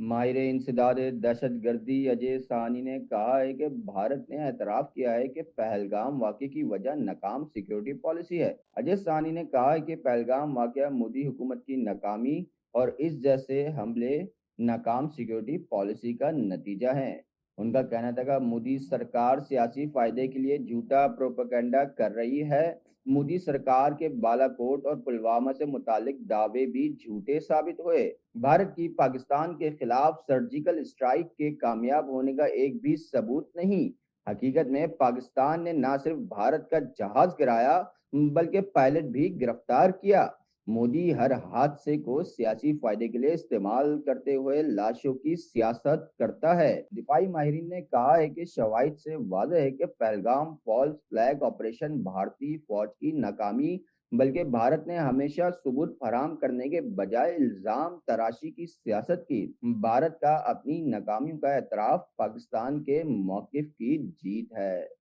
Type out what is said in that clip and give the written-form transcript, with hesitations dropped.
माहिर इंसदाद दहशत गर्दी अजय साहनी ने कहा है कि भारत ने एतराफ़ किया है कि पहलगाम वाक़े की वजह नाकाम सिक्योरिटी पॉलिसी है। अजय साहनी ने कहा है कि पहलगाम वाक़या मोदी हुकूमत की नाकामी और इस जैसे हमले नाकाम सिक्योरिटी पॉलिसी का नतीजा है। उनका कहना था कि मोदी सरकार सियासी फायदे के लिए झूठा प्रोपेगेंडा कर रही है। मोदी सरकार के बालाकोट और पुलवामा से मुतालिक दावे भी झूठे साबित हुए। भारत की पाकिस्तान के खिलाफ सर्जिकल स्ट्राइक के कामयाब होने का एक भी सबूत नहीं। हकीकत में पाकिस्तान ने न सिर्फ भारत का जहाज गिराया बल्कि पायलट भी गिरफ्तार किया। मोदी हर हादसे को सियासी फायदे के लिए इस्तेमाल करते हुए लाशों की सियासत करता है। दिफाई माहिरीन ने कहा है कि शवाहिद से वाज़ेह है कि पहलगाम फॉल्स फ्लैग ऑपरेशन भारतीय फौज की नाकामी बल्कि भारत ने हमेशा सबूत फराहम करने के बजाय इल्जाम तराशी की सियासत की। भारत का अपनी नाकामियों का एतराफ पाकिस्तान के मौकिफ की जीत है।